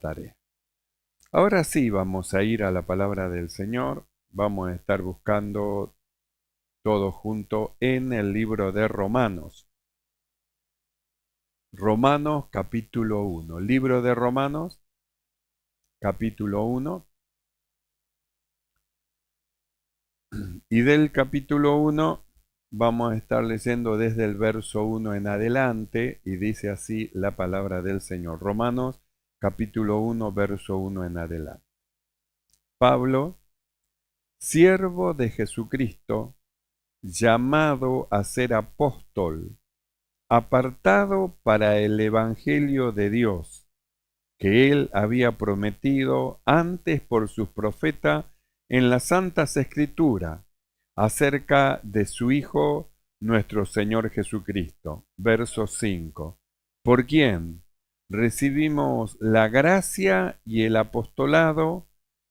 tarea. Ahora sí, vamos a ir a la palabra del Señor. Vamos a estar buscando todo junto en el libro de Romanos. Romanos capítulo 1. Libro de Romanos capítulo 1. Y del capítulo 1 vamos a estar leyendo desde el verso 1 en adelante, y dice así la palabra del Señor. Romanos capítulo 1, verso 1 en adelante. Pablo, siervo de Jesucristo, llamado a ser apóstol, apartado para el evangelio de Dios, que él había prometido antes por sus profetas en las santas escrituras, acerca de su Hijo, nuestro Señor Jesucristo. Verso 5. Por quien recibimos la gracia y el apostolado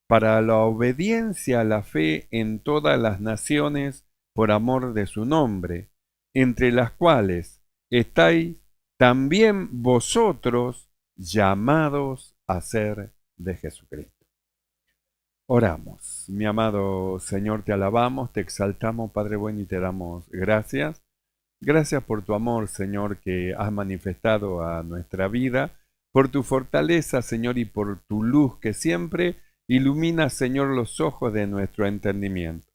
para la obediencia a la fe en todas las naciones por amor de su nombre, entre las cuales estáis también vosotros llamados a ser de Jesucristo. Oramos. Mi amado Señor, te alabamos, te exaltamos, Padre bueno, y te damos gracias. Gracias por tu amor, Señor, que has manifestado a nuestra vida, por tu fortaleza, Señor, y por tu luz que siempre ilumina, Señor, los ojos de nuestro entendimiento.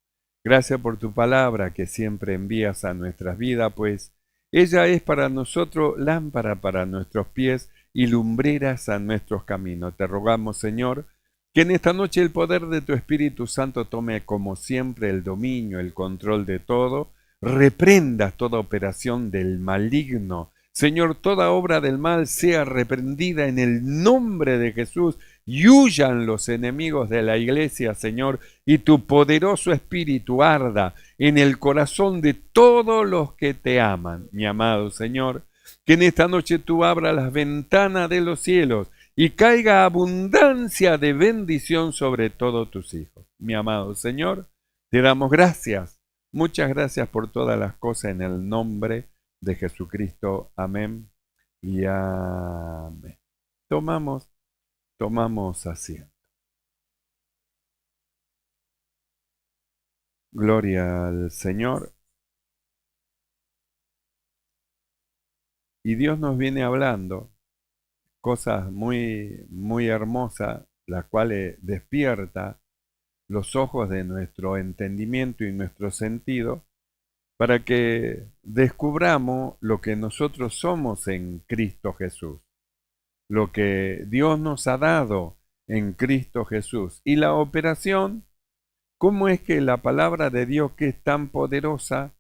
Gracias por tu palabra que siempre envías a nuestras vidas, pues ella es para nosotros lámpara para nuestros pies y lumbreras a nuestros caminos. Te rogamos, Señor, que en esta noche el poder de tu Espíritu Santo tome como siempre el dominio, el control de todo. Reprendas toda operación del maligno. Señor, toda obra del mal sea reprendida en el nombre de Jesús y huyan los enemigos de la iglesia, Señor, y tu poderoso Espíritu arda en el corazón de todos los que te aman, mi amado Señor. Que en esta noche tú abras las ventanas de los cielos y caiga abundancia de bendición sobre todos tus hijos. Mi amado Señor, te damos gracias. Muchas gracias por todas las cosas en el nombre de Jesucristo. Amén y amén. Tomamos asiento. Gloria al Señor. Y Dios nos viene hablando cosas muy hermosas, las cuales despierta los ojos de nuestro entendimiento y nuestro sentido, para que descubramos lo que nosotros somos en Cristo Jesús, lo que Dios nos ha dado en Cristo Jesús. Y la operación, cómo es que la palabra de Dios, que es tan poderosa,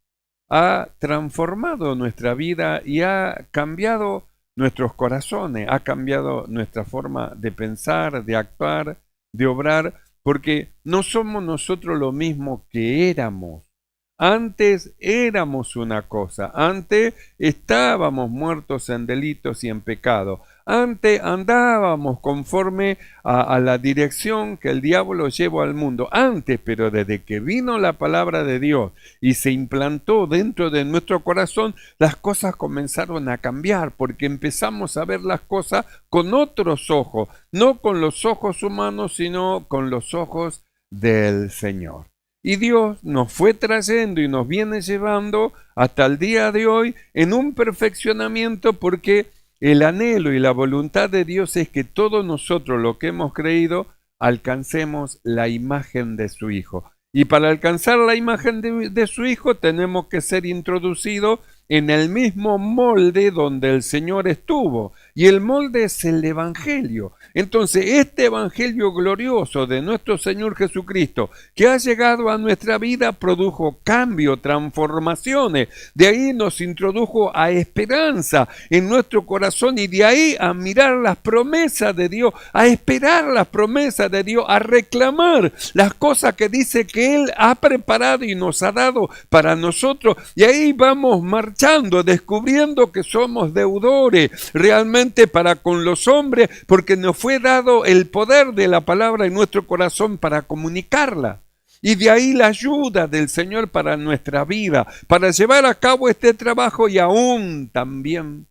ha transformado nuestra vida y ha cambiado nuestros corazones, ha cambiado nuestra forma de pensar, de actuar, de obrar, porque no somos nosotros lo mismo que éramos. Antes éramos una cosa, antes estábamos muertos en delitos y en pecado, antes andábamos conforme a la dirección que el diablo llevó al mundo, antes, pero desde que vino la palabra de Dios y se implantó dentro de nuestro corazón, las cosas comenzaron a cambiar, porque empezamos a ver las cosas con otros ojos, no con los ojos humanos, sino con los ojos del Señor. Y Dios nos fue trayendo y nos viene llevando hasta el día de hoy en un perfeccionamiento, porque el anhelo y la voluntad de Dios es que todos nosotros, lo que hemos creído, alcancemos la imagen de su Hijo. Y para alcanzar la imagen de su Hijo tenemos que ser introducidos en el mismo molde donde el Señor estuvo. Y el molde es el Evangelio. Entonces, este Evangelio glorioso de nuestro Señor Jesucristo, que ha llegado a nuestra vida, produjo cambio, transformaciones. De ahí nos introdujo a esperanza en nuestro corazón, y de ahí a mirar las promesas de Dios, a esperar las promesas de Dios, a reclamar las cosas que dice que Él ha preparado y nos ha dado para nosotros. Y ahí vamos marchando, descubriendo que somos deudores realmente para con los hombres, porque nos fue dado el poder de la palabra en nuestro corazón para comunicarla. Y de ahí la ayuda del Señor para nuestra vida, para llevar a cabo este trabajo, y aún también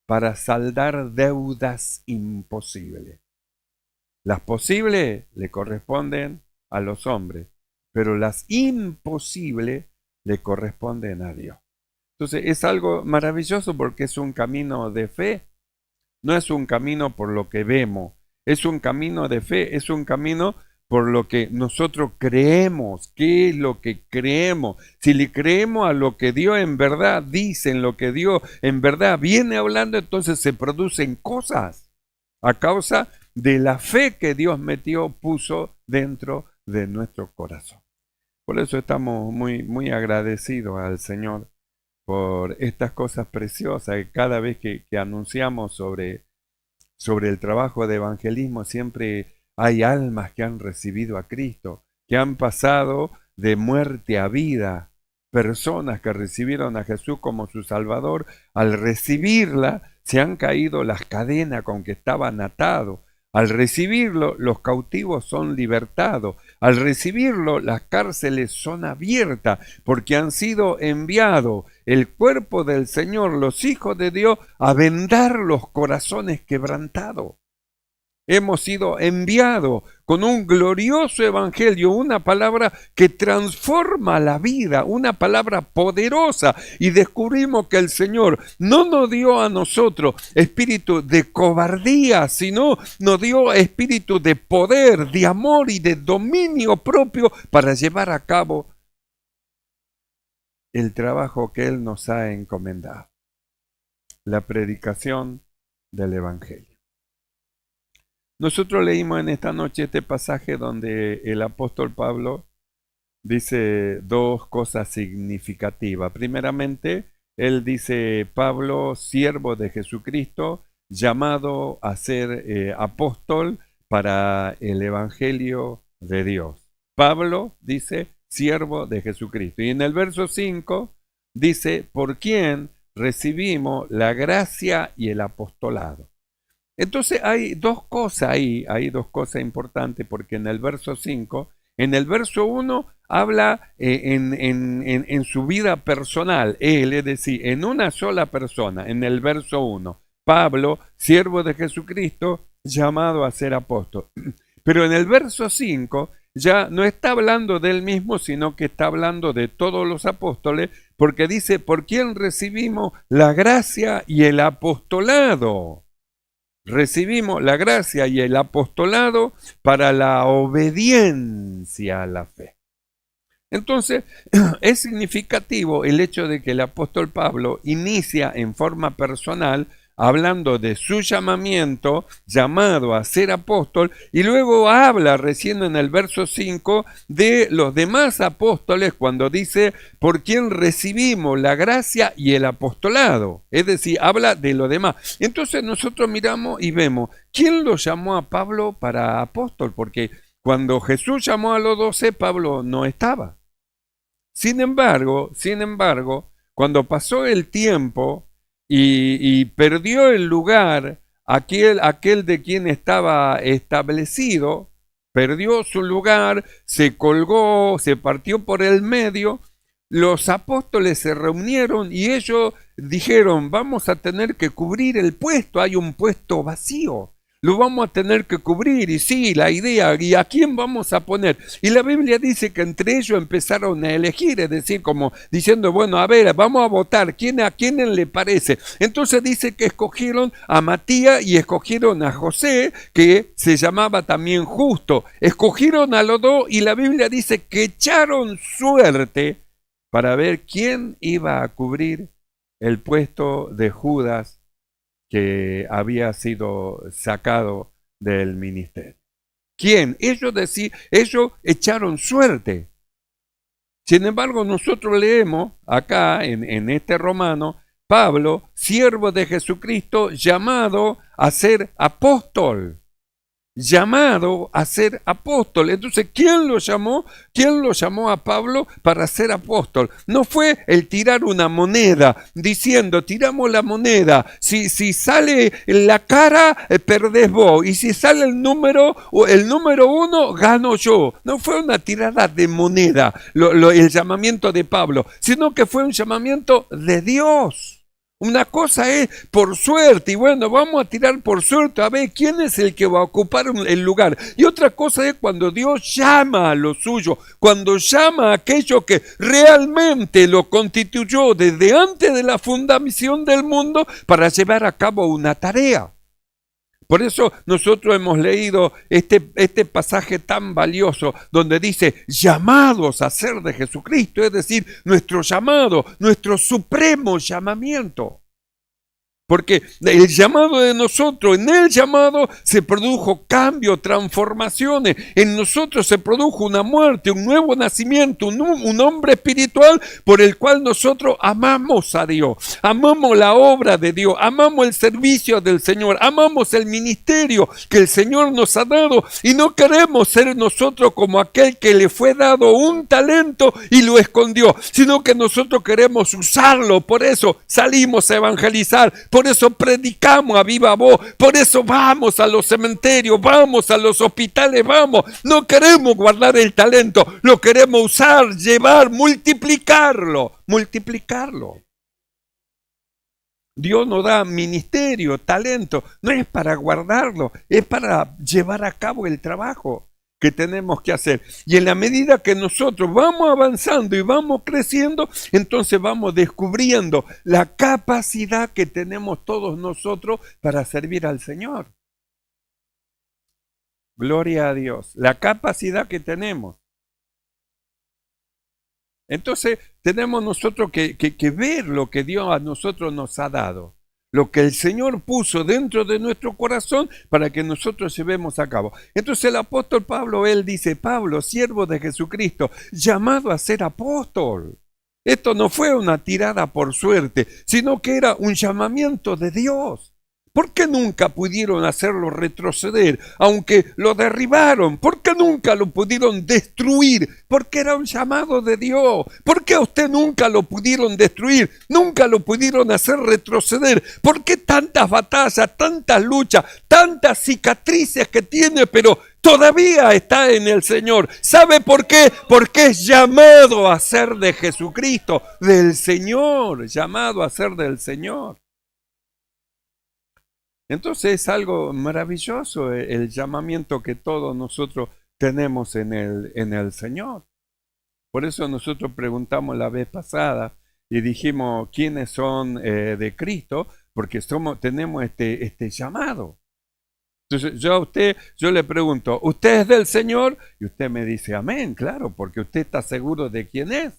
para saldar deudas imposibles. Las posibles le corresponden a los hombres, pero las imposibles le corresponden a Dios. Entonces es algo maravilloso porque es un camino de fe, no es un camino por lo que vemos, es un camino de fe, es un camino por lo que nosotros creemos. ¿Qué es lo que creemos? Si le creemos a lo que Dios en verdad dice, en lo que Dios en verdad viene hablando, entonces se producen cosas a causa de la fe que Dios puso dentro de nuestro corazón. Por eso estamos muy agradecidos al Señor por estas cosas preciosas que cada vez que anunciamos sobre el trabajo de evangelismo, siempre hay almas que han recibido a Cristo, que han pasado de muerte a vida, personas que recibieron a Jesús como su Salvador. Al recibirla, se han caído las cadenas con que estaban atados. Al recibirlo, los cautivos son libertados. Al recibirlo, las cárceles son abiertas porque han sido enviados el cuerpo del Señor, los hijos de Dios, a vendar los corazones quebrantados. Hemos sido enviados con un glorioso evangelio, una palabra que transforma la vida, una palabra poderosa, y descubrimos que el Señor no nos dio a nosotros espíritu de cobardía, sino nos dio espíritu de poder, de amor y de dominio propio para llevar a cabo el trabajo que Él nos ha encomendado, la predicación del evangelio. Nosotros leímos en esta noche este pasaje donde el apóstol Pablo dice dos cosas significativas. Primeramente, él dice: Pablo, siervo de Jesucristo, llamado a ser apóstol para el evangelio de Dios. Pablo dice: siervo de Jesucristo. Y en el verso 5 dice: por quien recibimos la gracia y el apostolado. Entonces hay dos cosas ahí, hay dos cosas importantes, porque en el verso 5, en el verso 1 habla en su vida personal, él, es decir, en una sola persona, en el verso 1, Pablo, siervo de Jesucristo, llamado a ser apóstol. Pero en el verso 5 ya no está hablando de él mismo, sino que está hablando de todos los apóstoles, porque dice: por quien recibimos la gracia y el apostolado. Recibimos la gracia y el apostolado para la obediencia a la fe. Entonces, es significativo el hecho de que el apóstol Pablo inicia en forma personal hablando de su llamamiento, llamado a ser apóstol, y luego habla recién en el verso 5 de los demás apóstoles cuando dice: por quien recibimos la gracia y el apostolado. Es decir, habla de lo demás. Entonces nosotros miramos y vemos, ¿quién lo llamó a Pablo para apóstol? Porque cuando Jesús llamó a los 12, Pablo no estaba. Sin embargo, cuando pasó el tiempo y perdió el lugar aquel de quien estaba establecido, perdió su lugar, se colgó, se partió por el medio, los apóstoles se reunieron y ellos dijeron: vamos a tener que cubrir el puesto, hay un puesto vacío. Lo vamos a tener que cubrir, y sí, la idea, ¿y a quién vamos a poner? Y la Biblia dice que entre ellos empezaron a elegir, es decir, como diciendo: bueno, a ver, vamos a votar, ¿a quién le parece? Entonces dice que escogieron a Matías y escogieron a José, que se llamaba también Justo. Escogieron a los dos y la Biblia dice que echaron suerte para ver quién iba a cubrir el puesto de Judas, que había sido sacado del ministerio. ¿Quién? Ellos echaron suerte. Sin embargo, nosotros leemos acá en este Romano: Pablo, siervo de Jesucristo, llamado a ser apóstol. Llamado a ser apóstol. Entonces, ¿quién lo llamó? ¿Quién lo llamó a Pablo para ser apóstol? No fue el tirar una moneda, diciendo: tiramos la moneda, si sale la cara, perdés vos, y si sale el número 1, gano yo. No fue una tirada de moneda el llamamiento de Pablo, sino que fue un llamamiento de Dios. Una cosa es por suerte, y bueno, vamos a tirar por suerte a ver quién es el que va a ocupar el lugar. Y otra cosa es cuando Dios llama a lo suyo, cuando llama a aquello que realmente lo constituyó desde antes de la fundación del mundo para llevar a cabo una tarea. Por eso nosotros hemos leído este pasaje tan valioso donde dice llamados a ser de Jesucristo, es decir, nuestro llamado, nuestro supremo llamamiento. Porque el llamado de nosotros, en el llamado se produjo cambio, transformaciones. En nosotros se produjo una muerte, un nuevo nacimiento, un hombre espiritual por el cual nosotros amamos a Dios, amamos la obra de Dios, amamos el servicio del Señor, amamos el ministerio que el Señor nos ha dado y no queremos ser nosotros como aquel que le fue dado un talento y lo escondió, sino que nosotros queremos usarlo. Por eso salimos a evangelizar. Por eso predicamos a viva voz, por eso vamos a los cementerios, vamos a los hospitales, vamos. No queremos guardar el talento, lo queremos usar, llevar, multiplicarlo. Dios nos da ministerio, talento, no es para guardarlo, es para llevar a cabo el trabajo que tenemos que hacer. Y en la medida que nosotros vamos avanzando y vamos creciendo, entonces vamos descubriendo la capacidad que tenemos todos nosotros para servir al Señor. Gloria a Dios, la capacidad que tenemos. Entonces tenemos nosotros que ver lo que Dios a nosotros nos ha dado, lo que el Señor puso dentro de nuestro corazón para que nosotros llevemos a cabo. Entonces el apóstol Pablo, él dice, Pablo, siervo de Jesucristo, llamado a ser apóstol. Esto no fue una tirada por suerte, sino que era un llamamiento de Dios. ¿Por qué nunca pudieron hacerlo retroceder, aunque lo derribaron? ¿Por qué nunca lo pudieron destruir? Porque era un llamado de Dios. ¿Por qué a usted nunca lo pudieron destruir? Nunca lo pudieron hacer retroceder. ¿Por qué tantas batallas, tantas luchas, tantas cicatrices que tiene, pero todavía está en el Señor? ¿Sabe por qué? Porque es llamado a ser de Jesucristo, del Señor, llamado a ser del Señor. Entonces es algo maravilloso el llamamiento que todos nosotros tenemos en el Señor. Por eso nosotros preguntamos la vez pasada y dijimos quiénes son de Cristo, porque tenemos este llamado. Entonces yo le pregunto, ¿usted es del Señor? Y usted me dice amén, claro, porque usted está seguro de quién es.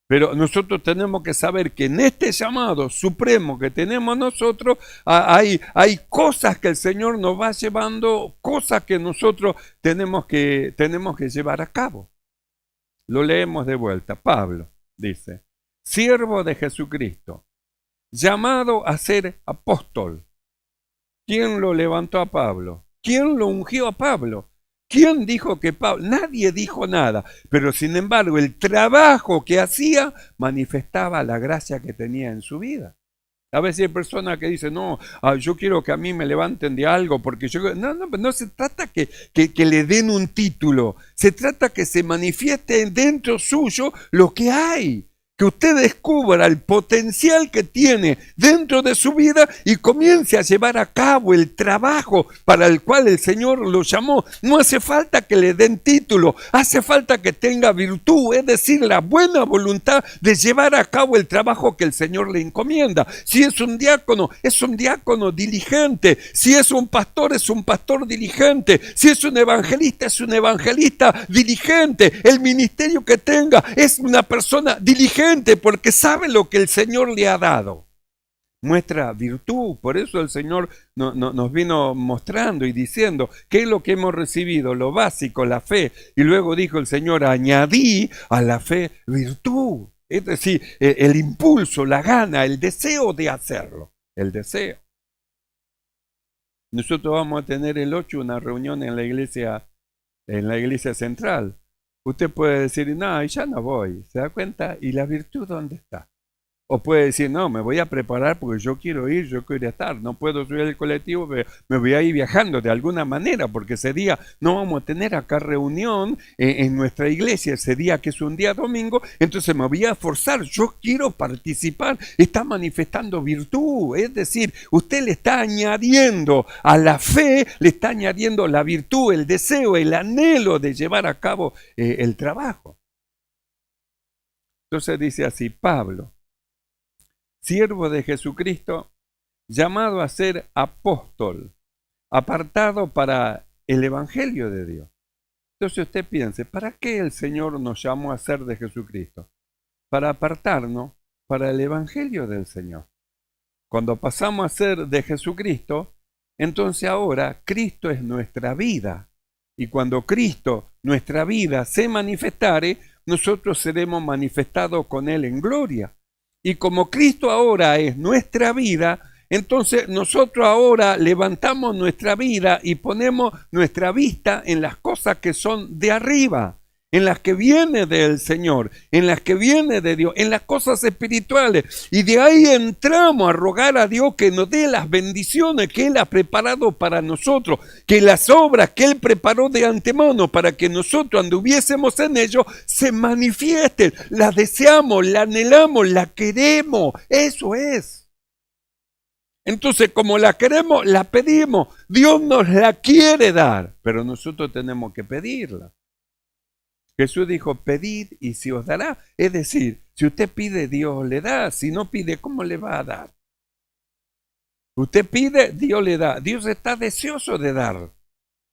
Pero nosotros tenemos que saber que en este llamado supremo que tenemos nosotros, hay cosas que el Señor nos va llevando, cosas que nosotros tenemos que llevar a cabo. Lo leemos de vuelta. Pablo dice, siervo de Jesucristo, llamado a ser apóstol. ¿Quién lo levantó a Pablo? ¿Quién lo ungió a Pablo? ¿Quién dijo que Pablo? Nadie dijo nada, pero sin embargo el trabajo que hacía manifestaba la gracia que tenía en su vida. A veces hay personas que dicen, no, yo quiero que a mí me levanten de algo, porque yo... No se trata que le den un título, se trata que se manifieste dentro suyo lo que hay. Que usted descubra el potencial que tiene dentro de su vida y comience a llevar a cabo el trabajo para el cual el Señor lo llamó. No hace falta que le den título, hace falta que tenga virtud, es decir, la buena voluntad de llevar a cabo el trabajo que el Señor le encomienda. Si es un diácono diligente. Si es un pastor diligente. Si es un evangelista diligente. El ministerio que tenga es una persona diligente, porque sabe lo que el Señor le ha dado. Muestra virtud. Por eso el Señor nos vino mostrando y diciendo qué es lo que hemos recibido, lo básico, la fe. Y luego dijo el Señor, añadí a la fe virtud. Es decir, el impulso, la gana, el deseo de hacerlo. El deseo. Nosotros vamos a tener el 8 una reunión en la iglesia central. Usted puede decir, no, ya no voy, ¿se da cuenta? ¿Y la virtud dónde está? O puede decir, no, me voy a preparar porque yo quiero ir, yo quiero estar, no puedo subir el colectivo, pero me voy a ir viajando de alguna manera, porque ese día no vamos a tener acá reunión en nuestra iglesia, ese día que es un día domingo, entonces me voy a esforzar, yo quiero participar, está manifestando virtud, es decir, usted le está añadiendo a la fe, le está añadiendo la virtud, el deseo, el anhelo de llevar a cabo el trabajo. Entonces dice así, Pablo, siervo de Jesucristo, llamado a ser apóstol, apartado para el Evangelio de Dios. Entonces usted piense, ¿para qué el Señor nos llamó a ser de Jesucristo? Para apartarnos para el Evangelio del Señor. Cuando pasamos a ser de Jesucristo, entonces ahora Cristo es nuestra vida. Y cuando Cristo, nuestra vida, se manifestare, nosotros seremos manifestados con Él en gloria. Y como Cristo ahora es nuestra vida, entonces nosotros ahora levantamos nuestra vida y ponemos nuestra vista en las cosas que son de arriba, en las que viene del Señor, en las que viene de Dios, en las cosas espirituales. Y de ahí entramos a rogar a Dios que nos dé las bendiciones que Él ha preparado para nosotros, que las obras que Él preparó de antemano para que nosotros anduviésemos en ellos se manifiesten. Las deseamos, la anhelamos, la queremos. Eso es. Entonces, como la queremos, la pedimos. Dios nos la quiere dar, pero nosotros tenemos que pedirla. Jesús dijo, pedid y se os dará. Es decir, si usted pide, Dios le da. Si no pide, ¿cómo le va a dar? Usted pide, Dios le da. Dios está deseoso de dar.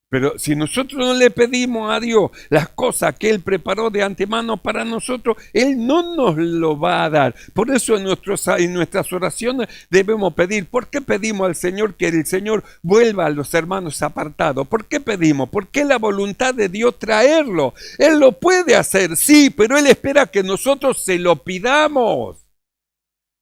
Pero si nosotros no le pedimos a Dios las cosas que Él preparó de antemano para nosotros, Él no nos lo va a dar. Por eso en nuestras oraciones debemos pedir. ¿Por qué pedimos al Señor que el Señor vuelva a los hermanos apartados? ¿Por qué pedimos? Porque es la voluntad de Dios traerlo. Él lo puede hacer, sí, pero Él espera que nosotros se lo pidamos.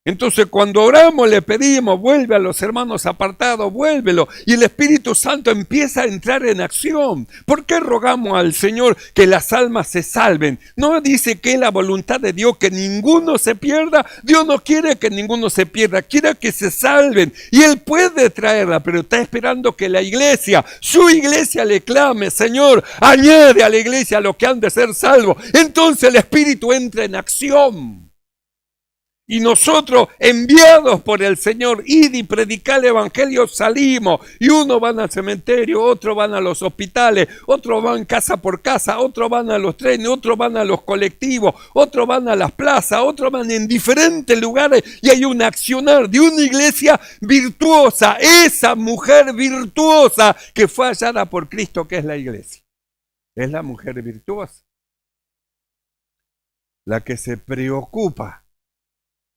Entonces cuando oramos le pedimos, vuelve a los hermanos apartados, vuélvelo. Y el Espíritu Santo empieza a entrar en acción. ¿Por qué rogamos al Señor que las almas se salven? No dice que es la voluntad de Dios que ninguno se pierda. Dios no quiere que ninguno se pierda, quiere que se salven. Y Él puede traerla, pero está esperando que la iglesia, su iglesia le clame, Señor, añade a la iglesia lo que han de ser salvos. Entonces el Espíritu entra en acción. Y nosotros, enviados por el Señor, id y predicar el Evangelio, salimos. Y unos van al cementerio, otros van a los hospitales, otros van casa por casa, otros van a los trenes, otros van a los colectivos, otros van a las plazas, otros van en diferentes lugares. Y hay un accionar de una iglesia virtuosa, esa mujer virtuosa que fue hallada por Cristo, que es la iglesia. Es la mujer virtuosa, la que se preocupa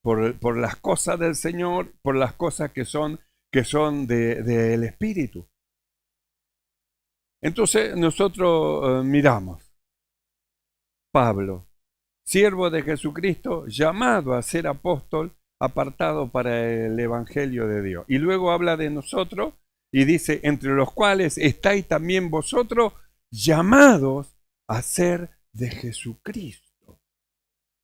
por las cosas del Señor, por las cosas que son del Espíritu. Entonces nosotros miramos, Pablo, siervo de Jesucristo, llamado a ser apóstol, apartado para el Evangelio de Dios. Y luego habla de nosotros y dice, entre los cuales estáis también vosotros llamados a ser de Jesucristo.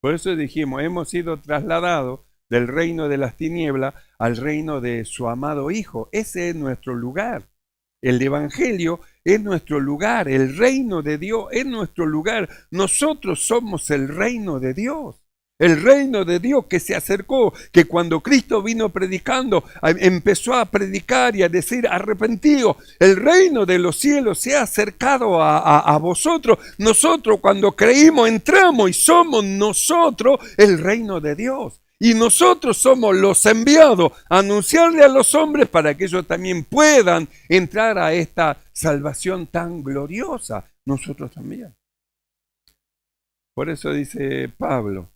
Por eso dijimos, hemos sido trasladados del reino de las tinieblas al reino de su amado Hijo. Ese es nuestro lugar. El Evangelio es nuestro lugar. El reino de Dios es nuestro lugar. Nosotros somos el reino de Dios. El reino de Dios que se acercó, que cuando Cristo vino predicando, empezó a predicar y a decir, arrepentidos, el reino de los cielos se ha acercado a vosotros. Nosotros cuando creímos entramos y somos nosotros el reino de Dios. Y nosotros somos los enviados a anunciarle a los hombres para que ellos también puedan entrar a esta salvación tan gloriosa. Nosotros también. Por eso dice Pablo,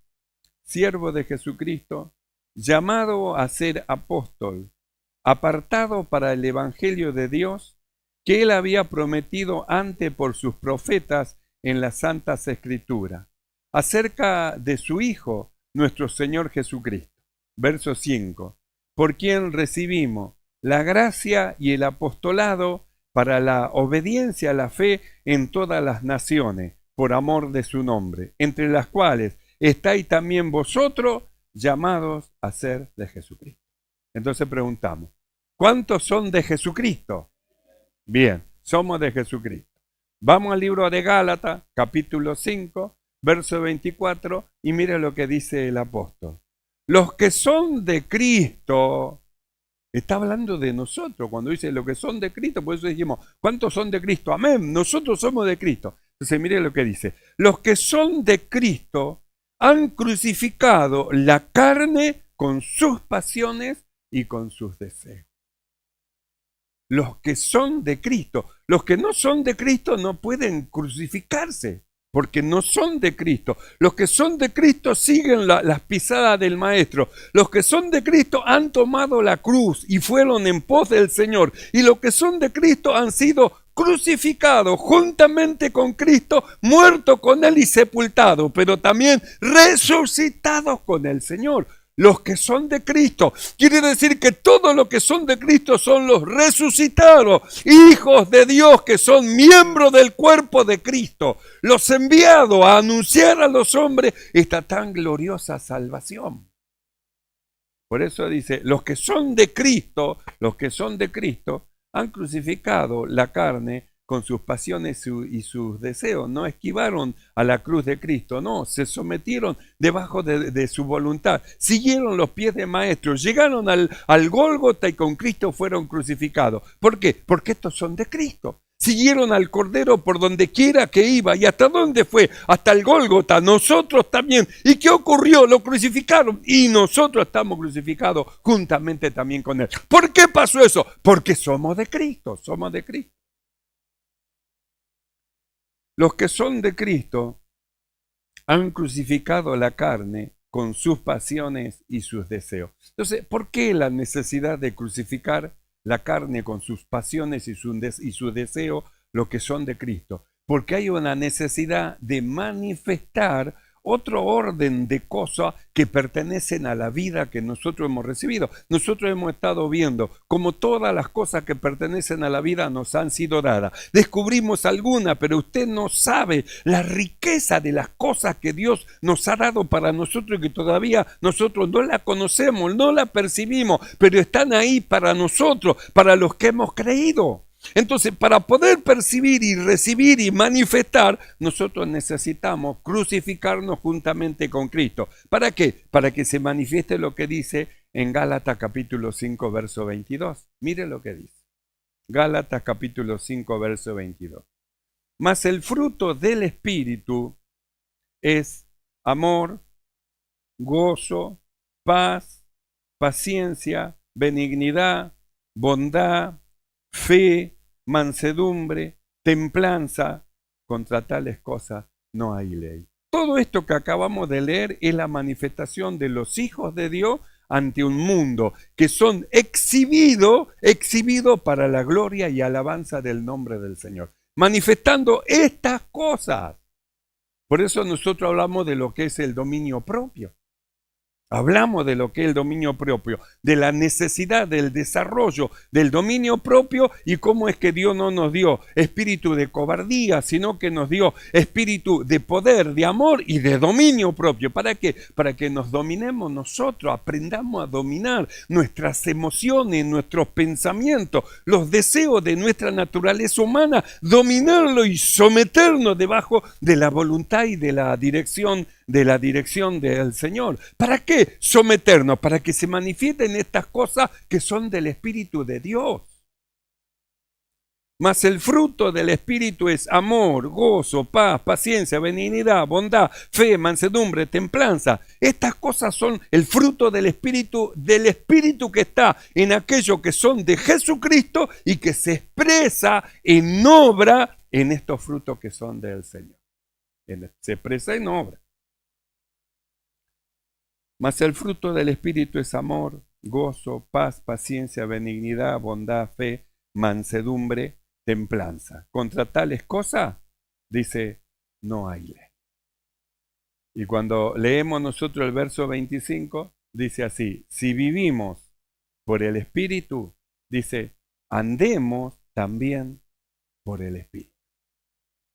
siervo de Jesucristo, llamado a ser apóstol, apartado para el Evangelio de Dios, que Él había prometido antes por sus profetas en las Santas Escrituras, acerca de su Hijo, nuestro Señor Jesucristo. Verso 5. Por quien recibimos la gracia y el apostolado para la obediencia a la fe en todas las naciones, por amor de su nombre, entre las cuales estáis también vosotros, llamados a ser de Jesucristo. Entonces preguntamos, ¿cuántos son de Jesucristo? Bien, somos de Jesucristo. Vamos al libro de Gálatas, capítulo 5, verso 24, y mire lo que dice el apóstol. Los que son de Cristo, está hablando de nosotros, cuando dice los que son de Cristo, por eso dijimos, ¿cuántos son de Cristo? Amén, nosotros somos de Cristo. Entonces mire lo que dice, los que son de Cristo han crucificado la carne con sus pasiones y con sus deseos. Los que son de Cristo. Los que no son de Cristo no pueden crucificarse, porque no son de Cristo. Los que son de Cristo siguen las pisadas del Maestro. Los que son de Cristo han tomado la cruz y fueron en pos del Señor. Y los que son de Cristo han sido crucificados juntamente con Cristo, muertos con Él y sepultados, pero también resucitados con el Señor. Los que son de Cristo. Quiere decir que todos los que son de Cristo son los resucitados, hijos de Dios que son miembros del cuerpo de Cristo, los enviados a anunciar a los hombres esta tan gloriosa salvación. Por eso dice, los que son de Cristo han crucificado la carne con sus pasiones y sus deseos. No esquivaron a la cruz de Cristo, no, se sometieron debajo de su voluntad, siguieron los pies del Maestro, llegaron al Gólgota y con Cristo fueron crucificados. ¿Por qué? Porque estos son de Cristo. Siguieron al Cordero por donde quiera que iba. ¿Y hasta dónde fue? Hasta el Gólgota. Nosotros también. ¿Y qué ocurrió? Lo crucificaron. Y nosotros estamos crucificados juntamente también con Él. ¿Por qué pasó eso? Porque somos de Cristo. Somos de Cristo. Los que son de Cristo han crucificado la carne con sus pasiones y sus deseos. Entonces, ¿por qué la necesidad de crucificar la carne con sus pasiones y sus deseos, los que son de Cristo? Porque hay una necesidad de manifestar otro orden de cosas que pertenecen a la vida que nosotros hemos recibido. Nosotros hemos estado viendo cómo todas las cosas que pertenecen a la vida nos han sido dadas. Descubrimos algunas, pero usted no sabe la riqueza de las cosas que Dios nos ha dado para nosotros y que todavía nosotros no la conocemos, no la percibimos, pero están ahí para nosotros, para los que hemos creído. Entonces, para poder percibir y recibir y manifestar, nosotros necesitamos crucificarnos juntamente con Cristo. ¿Para qué? Para que se manifieste lo que dice en Gálatas capítulo 5, verso 22. Mire lo que dice. Gálatas capítulo 5, verso 22. Mas el fruto del Espíritu es amor, gozo, paz, paciencia, benignidad, bondad, fe, mansedumbre, templanza. Contra tales cosas no hay ley. Todo esto que acabamos de leer es la manifestación de los hijos de Dios ante un mundo que son exhibidos para la gloria y alabanza del nombre del Señor, manifestando estas cosas. Por eso nosotros hablamos de lo que es el dominio propio. Hablamos de lo que es el dominio propio, de la necesidad del desarrollo del dominio propio y cómo es que Dios no nos dio espíritu de cobardía, sino que nos dio espíritu de poder, de amor y de dominio propio. ¿Para qué? Para que nos dominemos nosotros, aprendamos a dominar nuestras emociones, nuestros pensamientos, los deseos de nuestra naturaleza humana, dominarlo y someternos debajo de la voluntad y de la dirección del Señor. ¿Para qué someternos? Para que se manifiesten estas cosas que son del Espíritu de Dios. Mas el fruto del Espíritu es amor, gozo, paz, paciencia, benignidad, bondad, fe, mansedumbre, templanza. Estas cosas son el fruto del Espíritu que está en aquellos que son de Jesucristo y que se expresa en obra en estos frutos que son del Señor. Se expresa en obra. Mas el fruto del Espíritu es amor, gozo, paz, paciencia, benignidad, bondad, fe, mansedumbre, templanza. Contra tales cosas, dice, no hay ley. Y cuando leemos nosotros el verso 25, dice así, si vivimos por el Espíritu, dice, andemos también por el Espíritu.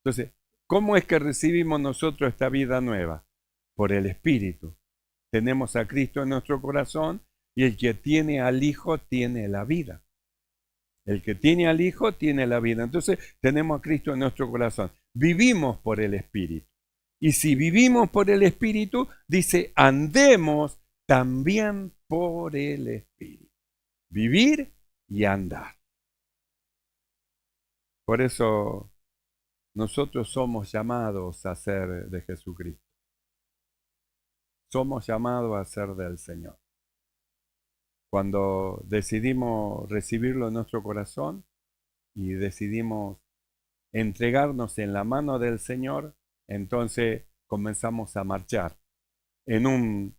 Entonces, ¿cómo es que recibimos nosotros esta vida nueva? Por el Espíritu. tenemos a Cristo en nuestro corazón, y el que tiene al Hijo tiene la vida. El que tiene al Hijo tiene la vida. Entonces tenemos a Cristo en nuestro corazón. Vivimos por el Espíritu. Y si vivimos por el Espíritu, dice, andemos también por el Espíritu. Vivir y andar. Por eso nosotros somos llamados a ser de Jesucristo. Somos llamados a ser del Señor. Cuando decidimos recibirlo en nuestro corazón y decidimos entregarnos en la mano del Señor, entonces comenzamos a marchar en un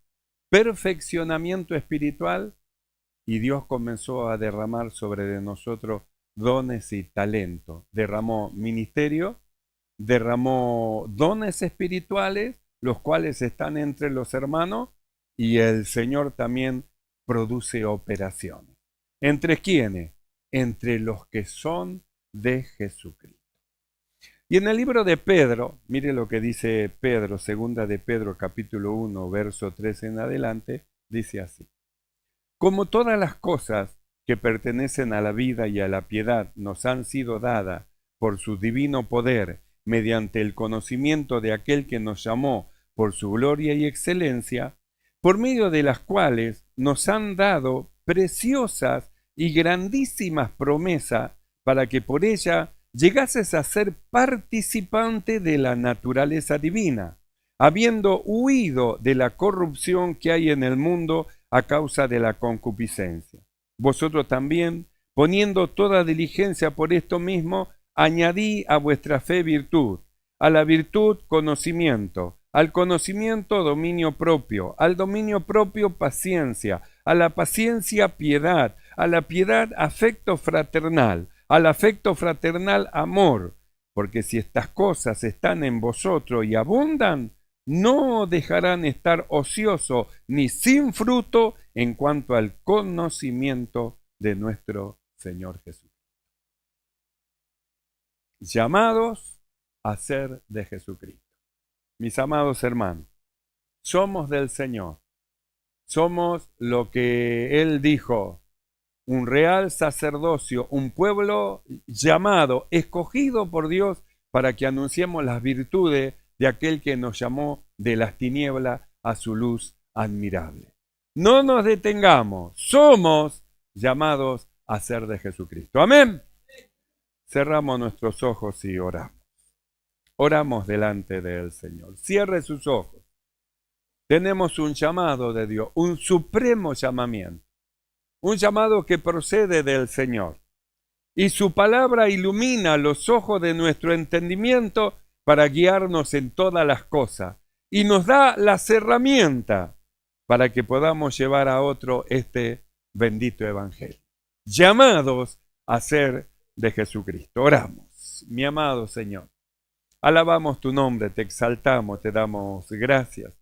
perfeccionamiento espiritual y Dios comenzó a derramar sobre de nosotros dones y talento. Derramó ministerio, derramó dones espirituales, los cuales están entre los hermanos, y el Señor también produce operaciones. ¿Entre quiénes? Entre los que son de Jesucristo. Y en el libro de Pedro, mire lo que dice Pedro, segunda de Pedro, capítulo 1, verso 3 en adelante, dice así. Como todas las cosas que pertenecen a la vida y a la piedad nos han sido dadas por su divino poder, mediante el conocimiento de aquel que nos llamó por su gloria y excelencia, por medio de las cuales nos han dado preciosas y grandísimas promesas para que por ella llegases a ser participante de la naturaleza divina, habiendo huido de la corrupción que hay en el mundo a causa de la concupiscencia. Vosotros también, poniendo toda diligencia por esto mismo, añadí a vuestra fe virtud, a la virtud conocimiento, al conocimiento dominio propio, al dominio propio paciencia, a la paciencia piedad, a la piedad afecto fraternal, al afecto fraternal amor, porque si estas cosas están en vosotros y abundan, no dejarán estar ociosos ni sin fruto en cuanto al conocimiento de nuestro Señor Jesús. Llamados a ser de Jesucristo. Mis amados hermanos, somos del Señor. Somos lo que Él dijo, un real sacerdocio, un pueblo llamado, escogido por Dios para que anunciemos las virtudes de aquel que nos llamó de las tinieblas a su luz admirable. No nos detengamos, somos llamados a ser de Jesucristo. Amén. Cerramos nuestros ojos y oramos. Oramos delante del Señor. Cierre sus ojos. Tenemos un llamado de Dios, un supremo llamamiento. Un llamado que procede del Señor. Y su palabra ilumina los ojos de nuestro entendimiento para guiarnos en todas las cosas. Y nos da las herramientas para que podamos llevar a otro este bendito evangelio. Llamados a ser de Jesucristo. Oramos. Mi amado Señor, alabamos tu nombre, te exaltamos, te damos gracias.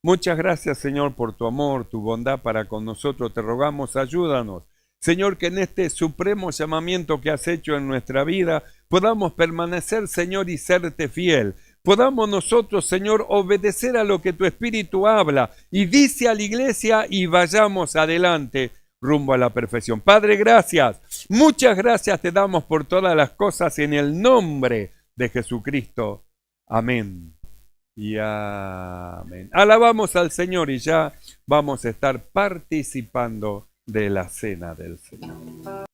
Muchas gracias, Señor, por tu amor, tu bondad para con nosotros. Te rogamos, ayúdanos. Señor, que en este supremo llamamiento que has hecho en nuestra vida, podamos permanecer, Señor, y serte fiel. Podamos nosotros, Señor, obedecer a lo que tu Espíritu habla y dice a la iglesia y vayamos adelante rumbo a la perfección. Padre, gracias. Muchas gracias te damos por todas las cosas en el nombre de Jesucristo. Amén. Y amén. Alabamos al Señor y ya vamos a estar participando de la cena del Señor.